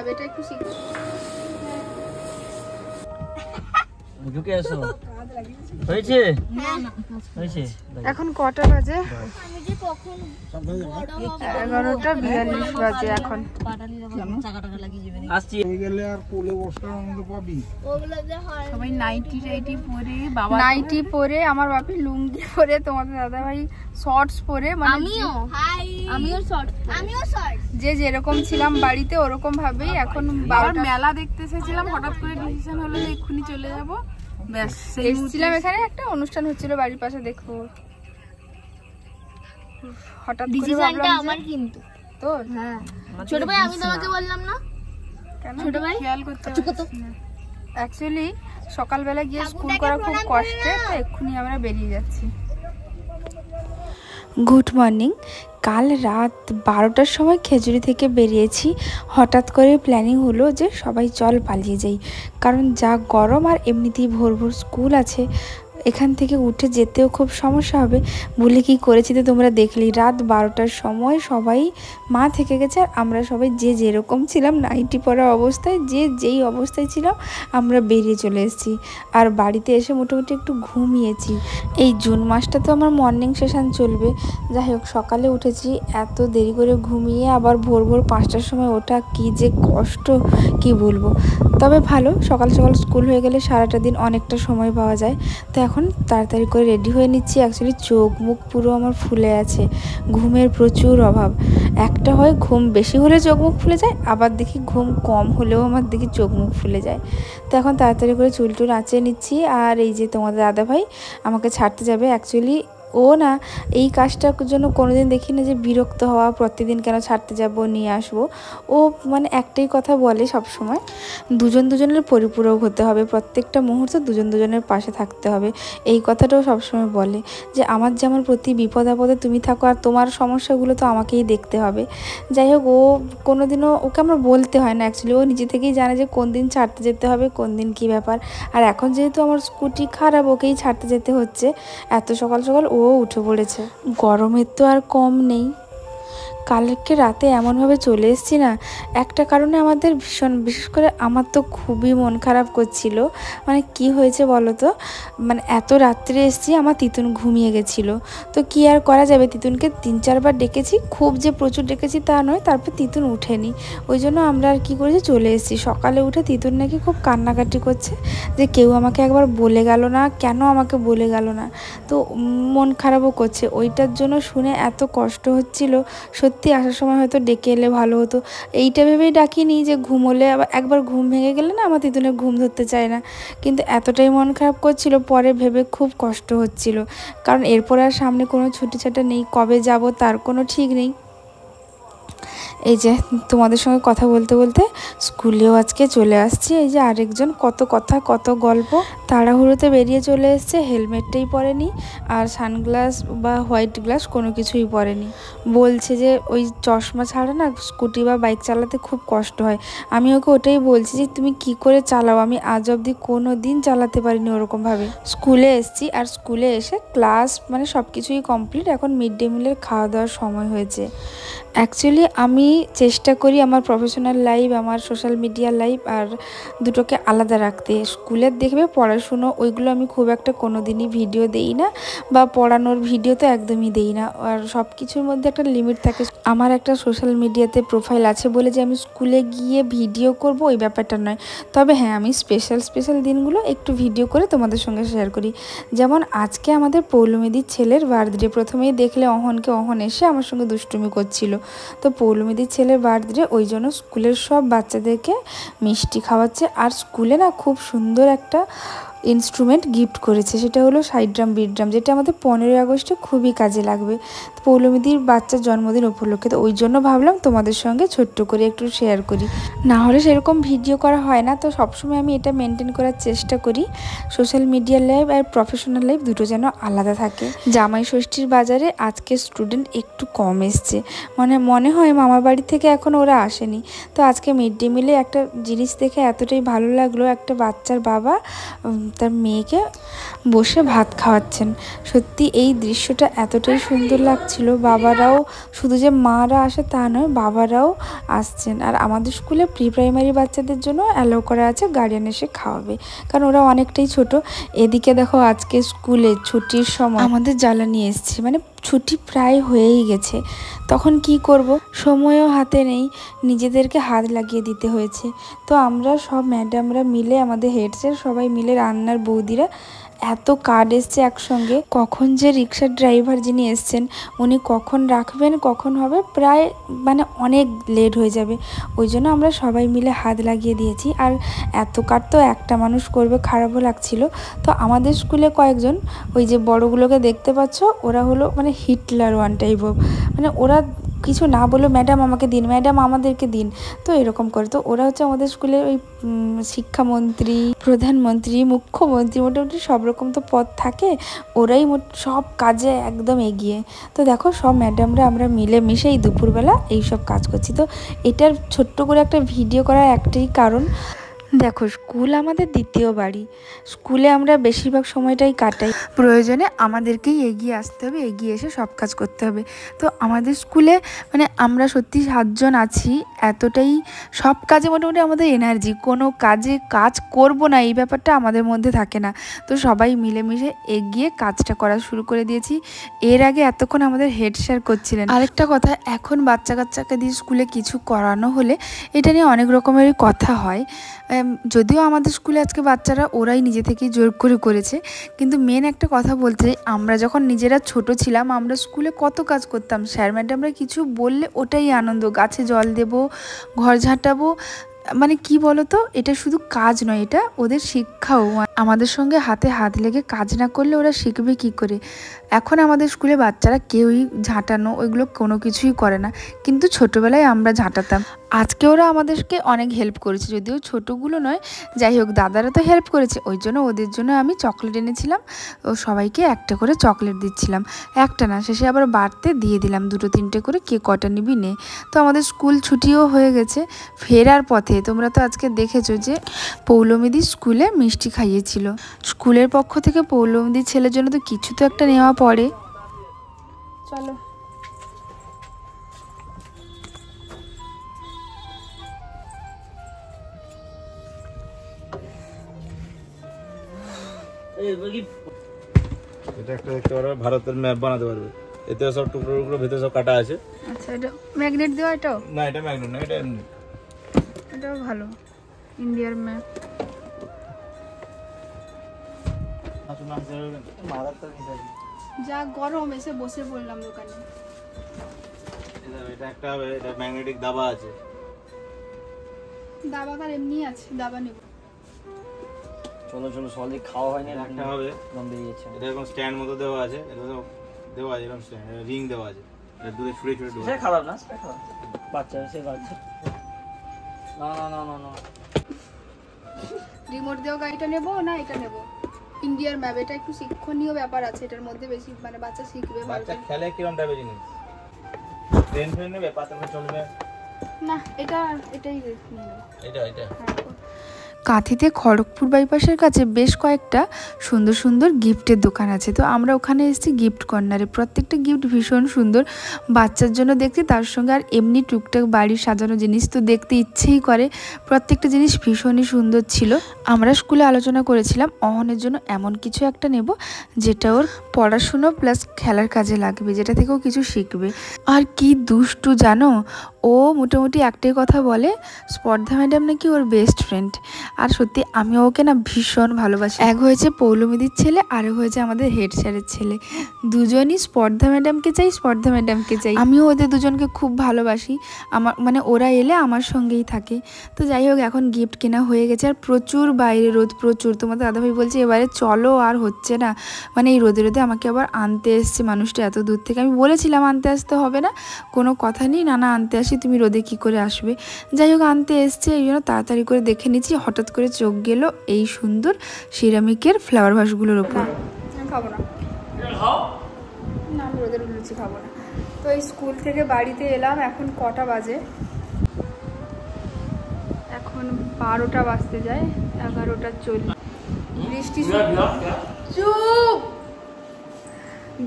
হবে, এটা একটু শিখতে ঢুকে আসো। হয়েছে? হয়েছে। এখন কটা বাজে? 11:42 বাজে এখন। আসছি। সবাই নাইটি টাইটি পরে, বাবা নাইটি পরে, আমার বাপি লুঙ্গি পরে, তোমাদের দাদা ভাই শর্টস পরে, মানে আমিও শর্টস, যে যেরকম ছিলাম বাড়িতে ওরকম ভাবেই এখন মেলা দেখতে এসেছিলাম। হঠাৎ করে ডিসিশন হলো যে এক্ষুনি চলে যাব। ব্যাস এসেছিলাম, এখানে একটা অনুষ্ঠান হচ্ছিল বাড়ির পাশে, দেখো হঠাৎ ডিসিশনটা আমার কিন্তু তোর। হ্যাঁ ছোট ভাই, আমি তোমাকে বললাম না কেন? ছোট ভাই খেয়াল করতে অ্যাকচুয়ালি সকালবেলা গিয়ে স্কুল করা খুব কষ্টের, তো এক্ষুনি আমরা বেরিয়ে যাচ্ছি। Good morning. কাল রাত 12টার সময় খেজুরি থেকে বেরিয়েছি। হঠাৎ করে প্ল্যানিং হলো যে সবাই চল পালিয়ে যাই, কারণ যা গরম আর এমনিতেই ভোর ভোর স্কুল আছে, এখান থেকে উঠে যেতেও খুব সমস্যা হবে বলে কি করেছি তো তোমরা দেখলেই। রাত 12টার সময় সবাই মা থেকে গেছে, আর আমরা সবাই যে যেরকম ছিলাম নাইটি পরা অবস্থায়, যে যেই অবস্থায় ছিলাম আমরা বেরিয়ে চলে এসেছি। আর বাড়িতে এসে মোটামুটি একটু ঘুমিয়েছি। এই জুন মাসটা তো আমার মর্নিং সেশন চলবে। যাই হোক, সকালে উঠেছি, এত দেরি করে ঘুমিয়ে আবার ভোর ভোর 5টার সময় ওঠা কি যে কষ্ট কি বলবো। তবে ভালো, সকাল সকাল স্কুল হয়ে গেলে সারাটা দিন অনেকটা সময় পাওয়া যায়। তো এখন তাড়াতাড়ি করে রেডি হয়ে নিচ্ছি। অ্যাকচুয়ালি চোখ মুখ পুরো আমার ফুলে আছে, ঘুমের প্রচুর অভাব। একটা হয় ঘুম বেশি হলে চোখ মুখ ফুলে যায়, আবার দেখি ঘুম কম হলেও আমার দেখি চোখ মুখ ফুলে যায়। তো এখন তাড়াতাড়ি করে চুল টুল আঁচিয়ে নিচ্ছি। আর এই যে তোমাদের দাদা ভাই আমাকে ছাড়তে যাবে। অ্যাকচুয়ালি ও না এই কাজটার জন্য কোনোদিন দেখি না যে বিরক্ত হওয়া, প্রতিদিন কেন ছাড়তে যাব নিয়ে আসবো। ও মানে একটাই কথা বলে সব সময়, দুজন দুজনের পরিপূরক হতে হবে, প্রত্যেকটা মুহূর্ত দুজন দুজনের পাশে থাকতে হবে। এই কথাটাও সবসময় বলে যে আমার যেমন প্রতি বিপদ আপদে তুমি থাকো, আর তোমার সমস্যাগুলো তো আমাকেই দেখতে হবে। যাই হোক, ও কোনোদিনও ওকে আমরা বলতে হয় না, অ্যাকচুয়ালি ও নিজে থেকেই জানে যে কোন দিন ছাড়তে যেতে হবে, কোন দিন কী ব্যাপার। আর এখন যেহেতু আমার স্কুটি খারাপ, ওকেই ছাড়তে যেতে হচ্ছে। এত সকাল সকাল ও উঠে পড়েছে, গরমের তো আর কম নেই। কালকে রাতে এমনভাবে চলে এসেছি না, একটা কারণে আমাদের ভীষণ, বিশেষ করে আমার তো খুবই মন খারাপ করছিল। মানে কি হয়েছে বলো তো, মানে এত রাত্রে এসেছি, আমার তিতুন ঘুমিয়ে গেছিলো। তো কি আর করা যাবে, তিতুনকে 3-4 বার ডেকেছি, খুব যে প্রচুর ডেকেছি তা নয়, তারপর তিতুন উঠেনি। ওই জন্য আমরা আর কি করেছি, চলে এসেছি। সকালে উঠে তিতুন নাকি খুব কান্নাকাটি করছে যে কেউ আমাকে একবার বলে গেল না, কেন আমাকে বলে গেল না। তো মন খারাপও করছে, ওইটার জন্য শুনে এত কষ্ট হচ্ছিল। সত্যি আসার সময় হয়তো ডেকে এলে ভালো হতো, এইটা ভেবেই ডাকিনি যে ঘুমোলে আবার একবার ঘুম ভেঙে গেলে না আমার তিতুনের ঘুম ধরতে চায় না। কিন্তু এতটাই মন খারাপ করছিল, পরে ভেবে খুব কষ্ট হচ্ছিল, কারণ এরপর আর সামনে কোনো ছুটি ছাটা নেই, কবে যাব তার কোনো ঠিক নেই। এই যে তোমাদের সঙ্গে কথা বলতে বলতে স্কুলেও আজকে চলে আসছি। এই যে আরেকজন, কত কথা কত গল্প। তাড়াহুড়োতে বেরিয়ে চলে এসছে, হেলমেটটাই পরেনি, আর সানগ্লাস বা হোয়াইট গ্লাস কোনো কিছুই পরেনি। বলছে যে ওই চশমা ছাড়া না স্কুটি বা বাইক চালাতে খুব কষ্ট হয়। আমি ওকে ওটাই বলছি যে তুমি কি করে চালাও, আমি আজ অবধি কোনো দিন চালাতে পারিনি ওরকমভাবে। স্কুলে এসছি, আর স্কুলে এসে ক্লাস মানে সব কিছুই কমপ্লিট। এখন মিড ডে মিলের খাওয়া দাওয়ার সময় হয়েছে। অ্যাকচুয়ালি আমি চেষ্টা করি আমার প্রফেশনাল লাইফ, আমার সোশ্যাল মিডিয়া লাইফ আর দুটোকে আলাদা রাখতে। স্কুলের দেখবে পড়াশুনো, ওইগুলো আমি খুব একটা কোনো দিনই ভিডিও দেই না, বা পড়ানোর ভিডিও তো একদমই দেই না। আর সব কিছুর মধ্যে একটা লিমিট থাকে। আমার একটা সোশ্যাল মিডিয়াতে প্রোফাইল আছে বলে যে আমি স্কুলে গিয়ে ভিডিও করব ওই ব্যাপারটা নয়। তবে হ্যাঁ, আমি স্পেশাল দিনগুলো একটু ভিডিও করে তোমাদের সঙ্গে শেয়ার করি। যেমন আজকে আমাদের পৌলমীদির ছেলের বার্থডে। প্রথমেই দেখলে অহন এসে আমার সঙ্গে দুষ্টুমি করছিল। তো পৌলমীদির ছেলের বার্থডে, ওই জন্য স্কুলের সব বাচ্চাদেরকে মিষ্টি খাওয়াচ্ছে। আর স্কুলে না খুব সুন্দর একটা ইনস্ট্রুমেন্ট গিফট করেছে, সেটা হলো সাইড ড্রাম বিট ড্রাম, যেটা আমাদের 15ই আগস্টে খুবই কাজে লাগবে। পৌলমীদির বাচ্চার জন্মদিন উপলক্ষে, তো ওই জন্য ভাবলাম তোমাদের সঙ্গে ছোট্ট করে একটু শেয়ার করি। না হলে সেরকম ভিডিও করা হয় না। তো সবসময় আমি এটা মেনটেন করার চেষ্টা করি, সোশ্যাল মিডিয়া লাইফ আর প্রফেশনাল লাইফ দুটো যেন আলাদা থাকে। জামাই ষষ্ঠীর বাজারে আজকে স্টুডেন্ট একটু কম এসছে, মানে মনে হয় মামার বাড়ি থেকে এখন ওরা আসেনি। তো আজকে মিড ডে মিলে একটা জিনিস দেখে এতটাই ভালো লাগলো, একটা বাচ্চার বাবা তার মেয়েকে বসে ভাত খাওয়াচ্ছেন। সত্যি এই দৃশ্যটা এতটাই সুন্দর লাগছিল। বাবারাও, শুধু যে মারা আসে তা নয়, বাবারাও আসছেন। আর আমাদের স্কুলে প্রি প্রাইমারি বাচ্চাদের জন্য অ্যালাউ করা আছে গার্ডিয়ান এসে খাওয়াবে, কারণ ওরা অনেকটাই ছোট। এদিকে দেখো আজকে স্কুলে ছুটির সময় আমাদের জ্বালানি এসছে, মানে ছুটি প্রায় হয়েই গেছে। তখন কি করব, সময়ও হাতে নেই, নিজেদেরকে হাত লাগিয়ে দিতে হয়েছে। তো আমরা সব ম্যাডামরা মিলে, আমাদের হেড স্যার সবাই মিলে, রান্নার বৌদিরা, এত কার্ড এসছে একসঙ্গে। কখন যে রিক্সার ড্রাইভার যিনি এসছেন উনি কখন রাখবেন কখন হবে, প্রায় মানে অনেক লেট হয়ে যাবে। ওই জন্য আমরা সবাই মিলে হাত লাগিয়ে দিয়েছি। আর এত কার্ড তো একটা মানুষ করবে, খারাপও লাগছিল। তো আমাদের স্কুলে কয়েকজন, ওই যে বড়গুলোকে দেখতে পাচ্ছ, ওরা হলো মানে হিটলার ওয়ান টাইপ অফ, মানে ওরা কিছু না বলে ম্যাডাম আমাকে দিন, ম্যাডাম আমাদেরকে দিন, তো এরকম করে। তো ওরা হচ্ছে আমাদের স্কুলের ওই শিক্ষামন্ত্রী, প্রধানমন্ত্রী, মুখ্যমন্ত্রী, মোটামুটি সব রকম তো পদ থাকে, ওরাই সব কাজে একদম এগিয়ে। তো দেখো সব ম্যাডামরা আমরা মিলেমিশে এই দুপুরবেলা এইসব কাজ করছি। তো এটার ছোট্ট করে একটা ভিডিও করার একটাই কারণ, দেখো স্কুল আমাদের দ্বিতীয় বাড়ি, স্কুলে আমরা বেশিরভাগ সময়টাই কাটাই, প্রয়োজনে আমাদেরকেই এগিয়ে আসতে হবে, এগিয়ে এসে সব কাজ করতে হবে। তো আমাদের স্কুলে মানে আমরা সত্যি 7 জন আছি, এতটাই সব কাজে মোটামুটি আমাদের এনার্জি, কোনো কাজে কাজ করব না এই ব্যাপারটা আমাদের মধ্যে থাকে না। তো সবাই মিলেমিশে এগিয়ে কাজটা করা শুরু করে দিয়েছি। এর আগে এতক্ষণ আমাদের হেড স্যার করছিলেন। আরেকটা কথা, এখন বাচ্চা কাচ্চাকে দিয়ে স্কুলে কিছু করানো হলে এটা নিয়ে অনেক রকমেরই কথা হয়। যদিও আমাদের স্কুলে আজকে বাচ্চারা ওরাই নিজে থেকেই জোর করে করেছে, কিন্তু মেন একটা কথা বলতে, আমরা যখন নিজেরা ছোট ছিলাম আমরা স্কুলে কত কাজ করতাম, স্যার ম্যাডামরা কিছু বললে ওটাই আনন্দ, গাছে জল দেব, ঘর ঝাঁটাবো, মানে কি বলতো, এটা শুধু কাজ নয়, এটা ওদের শিক্ষাও। আমাদের সঙ্গে হাতে হাত লেগে কাজ না করলে ওরা শিখবে কি করে। এখন আমাদের স্কুলে বাচ্চারা কেউই ঝাঁটানো ওইগুলো কোনো কিছুই করে না, কিন্তু ছোটোবেলায় আমরা ঝাঁটাতাম। আজকে ওরা আমাদেরকে অনেক হেল্প করেছে, যদিও ছোটোগুলো নয়, যাই হোক দাদারা তো হেল্প করেছে। ওই জন্য ওদের জন্য আমি চকলেট এনেছিলাম, ও সবাইকে একটা করে চকলেট দিচ্ছিলাম, একটা না, শেষে আবার বাড়তে দিয়ে দিলাম 2-3টে করে, কে কটা নিবি নে। তো আমাদের স্কুল ছুটিও হয়ে গেছে। ফেরার পথে তোমরা তো আজকে দেখেছো যে পৌলমীদি স্কুলে মিষ্টি খাইয়েছিল, স্কুলের পক্ষ থেকে পৌলমীদির ছেলের জন্য তো কিছু তো একটা নেওয়া পড়ে। চলো এটা একটা দেখতে পারবে, ভারতের ম্যাপ বানাতে পারবে। এতে সব টুকরো টুকরো ভিতরে সব কাটা আছে। আচ্ছা, এটা ম্যাগনেট দেওয়া? এটাও না, এটা ম্যাগনেট না, এটা এমনি। এটাও ভালো, ইন্ডিয়ার ম্যাপ। যা গরম, এসে বসে পড়লাম দোকানে। এটা একটা হবে, এটা ম্যাগনেটিক দাবা আছে। দাবা তার এমনি আছে, দাবা নেব। চলো চলো, সকালে খাওয়া হয়নি, একটা হবে, বেরিয়েছে। এটা এরকম স্ট্যান্ড মতো দেওয়া আছে, এটা তো দেওয়া আছে এরকম স্ট্যান্ড, রিং দেওয়া আছে, এটা দুধে ছুঁড়ে ছুঁড়ে দেওয়া। সেটা খারাপ না, সেটা খারাপ, বাচ্চা এসে বাচ্চা। না না না না না, রিমোট দেওয়া গাড়িটা নেব না এটা নেব? ইন্ডিয়ার ম্যাপ, এটা একটু শিক্ষণীয় ব্যাপার আছে এটার মধ্যে, বেশি মানে বাচ্চা শিখবে। বাচ্চা খেলে কিরকম টাইপের জিনিস, ট্রেন ফ্রেন নেবে, পাতাতে চলবে না, এটাই নিয়ে নেব। এটা কাঁথিতে খড়গপুর বাইপাসের কাছে বেশ কয়েকটা সুন্দর সুন্দর গিফটের দোকান আছে। তো আমরা ওখানে এসেছি গিফট কর্নারে, প্রত্যেকটা গিফট ভীষণ সুন্দর, বাচ্চার জন্য দেখতে, তার সঙ্গে আর এমনি টুকটাক বাড়ির সাজানো জিনিস তো দেখতে ইচ্ছেই করে। প্রত্যেকটা জিনিস ভীষণই সুন্দর ছিল। আমরা স্কুলে আলোচনা করেছিলাম অহনের জন্য এমন কিছু একটা নেব যেটা ওর পড়াশুনো প্লাস খেলার কাজে লাগবে, যেটা থেকেও কিছু শিখবে। আর কি দুষ্টু জানো, ও মোটামুটি একটাই কথা বলে, স্পর্ধা ম্যাডাম নাকি ওর বেস্ট ফ্রেন্ড। আর সত্যি আমি ওকে না ভীষণ ভালোবাসি। এক হয়েছে পৌলমীদির ছেলে, আরেক হয়েছে আমাদের হেড স্যারের ছেলে, দুজনই স্পর্ধা ম্যাডামকে চাই, স্পর্ধা ম্যাডামকে চাই। আমিও ওদের দুজনকে খুব ভালোবাসি, আমার মানে ওরা এলে আমার সঙ্গেই থাকে। তো যাই হোক, এখন গিফট কেনা হয়ে গেছে, আর প্রচুর বাইরে রোদ, প্রচুর। তোমাদের দাদাভাই বলছে এবারে চলো, আর হচ্ছে না, মানে এই রোদে রোদে আমাকে আবার আনতে এসছে মানুষটা এত দূর থেকে। আমি বলেছিলাম আনতে আসতে হবে না, কোনো কথা নেই, না না আনতে আসি, তুমি রোদে কি করে আসবে। যাই হোক আনতে এসছে, এই জন্য তাড়াতাড়ি করে দেখে নিচ্ছি। হঠাৎ করে চোখ গেল এই সুন্দর সিরামিকের ফ্লাওয়ার ভাসগুলোর ওপর। আমি খাবো না, না আমি রোদের লুচি খাবো না। তো এই স্কুল থেকে বাড়িতে এলাম, এখন কটা বাজে? এখন 12টা বাজতে যায়, 11টা 40।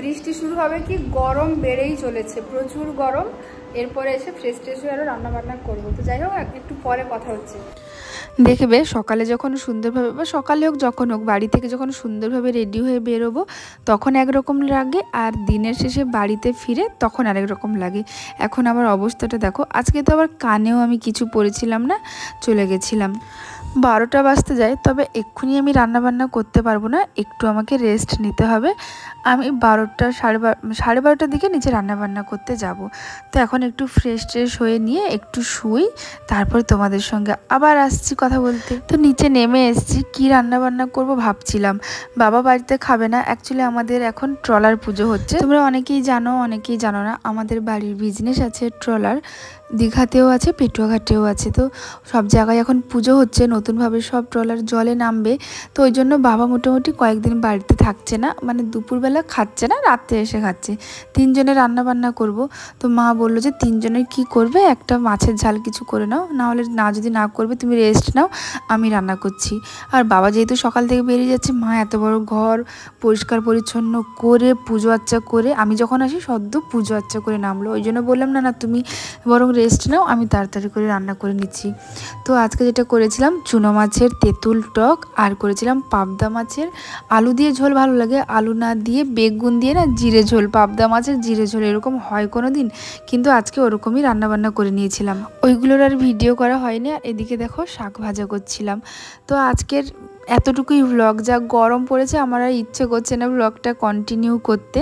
বৃষ্টি শুরু হবে কি, গরম বেড়েই চলেছে, প্রচুর গরম। এরপরে এসে ফ্রেশ ট্রেশ হয়ে আরও রান্নাবান্না করবো। তো যাই হোক, একটু পরে কথা হচ্ছে। দেখবে সকালে যখন সুন্দরভাবে, বা সকালে হোক যখন হোক, বাড়ি থেকে যখন সুন্দরভাবে রেডি হয়ে বেরোবো তখন একরকম লাগে, আর দিনের শেষে বাড়িতে ফিরে তখন আরেক রকম লাগে। এখন আমার অবস্থাটা দেখো। আজকে তো আবার কানেও আমি কিছু পরেছিলাম না, চলে গেছিলাম। 12টা বাজতে যায়, তবে এক্ষুনি আমি রান্নাবান্না করতে পারবো না, একটু আমাকে রেস্ট নিতে হবে। আমি 12টার দিকে নিচে রান্নাবান্না করতে যাব। তো এখন একটু ফ্রেশ ট্রেশ হয়ে নিয়ে একটু শুই, তারপর তোমাদের সঙ্গে আবার আসছি কথা বলতে। তো নিচে নেমে এসেছি, কি রান্নাবান্না করব ভাবছিলাম। বাবা বাড়িতে খাবে না, অ্যাকচুয়ালি আমাদের এখন ট্রলার পুজো হচ্ছে। তোমরা অনেকেই জানো, অনেকেই জানো না, আমাদের বাড়ির বিজনেস আছে ট্রলার, দীঘাতেও আছে, পেটুয়াঘাটেও আছে। তো সব জায়গায় এখন পুজো হচ্ছে, নতুনভাবে সব ট্রলার জলে নামবে। তো ওই জন্য বাবা মোটামুটি কয়েকদিন বাড়িতে থাকছে না, মানে দুপুরবেলা খাচ্ছে না, রাত্রে এসে খাচ্ছে। 3 জনের রান্নাবান্না করব। তো মা বললো যে 3 জনের কী করবে, একটা মাছের ঝাল কিছু করে নাও, না হলে যদি না করবে তুমি রেস্ট নাও, আমি রান্না করছি। আর বাবা যেহেতু সকাল থেকে বেরিয়ে যাচ্ছে, মা এত বড় ঘর পরিষ্কার পরিচ্ছন্ন করে পুজো আচ্চা করে, আমি যখন আসি সদ্য পুজো আচ্চা করে নামলো। ওই জন্য বললাম না তুমি বরং রেস্ট নাও, আমি তাড়াতাড়ি করে রান্না করে নিচ্ছি। তো আজকে যেটা করেছিলাম, চুনো মাছের তেঁতুল টক, আর করেছিলাম পাবদা মাছের আলু দিয়ে ঝোল। ভালো লাগে আলু না দিয়ে, বেগুন দিয়ে না জিরে ঝোল, পাবদা মাছের জিরে ঝোল, এরকম হয় কোনো দিন, কিন্তু আজকে ওরকমই রান্নাবান্না করে নিয়েছিলাম। ওইগুলোর আর ভিডিও করা হয়নি। আর এদিকে দেখো শাক ভাজা করছিলাম। তো আজকের এতটুকুই ভ্লগ। যা গরম পড়েছে, আমার আর ইচ্ছে করছে না ভ্লগটা কন্টিনিউ করতে।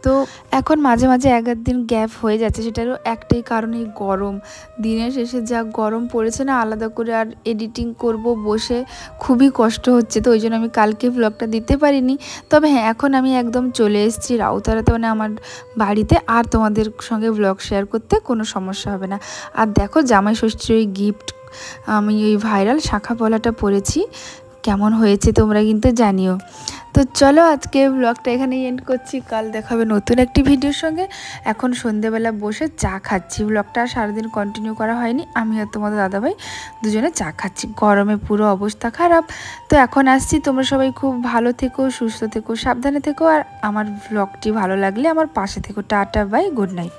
তো এখন মাঝে মাঝে 1-8 দিন গ্যাপ হয়ে যাচ্ছে, সেটারও একটাই কারণ এই গরম। দিনের শেষে যা গরম পড়েছে না, আলাদা করে আর এডিটিং করব বসে খুবই কষ্ট হচ্ছে। তো ওই জন্য আমি কালকে ভ্লগটা দিতে পারিনি। তবে হ্যাঁ, এখন আমি একদম চলে এসেছি রাউতারাতে, মানে আমার বাড়িতে, আর তোমাদের সঙ্গে ভ্লগ শেয়ার করতে কোনো সমস্যা হবে না। আর দেখো জামাই ষষ্ঠীর ওই গিফট, আমি ওই ভাইরাল শাখা পলাটা পরেছি, কেমন হয়েছে তোমরা কিন্তু জানিও। তো চলো আজকে ব্লগটা এখানেই এন্ড করছি, কাল দেখাবে নতুন একটি ভিডিওর সঙ্গে। এখন সন্ধেবেলা বসে চা খাচ্ছি, ব্লগটা আর সারাদিন কন্টিনিউ করা হয়নি। আমি আর তোমাদের দাদাভাই দুজনে চা খাচ্ছি, গরমে পুরো অবস্থা খারাপ। তো এখন আসছি, তোমরা সবাই খুব ভালো থেকো, সুস্থ থেকো, সাবধানে থেকো, আর আমার ব্লগটি ভালো লাগলে আমার পাশে থেকো। Tata, bye, good night.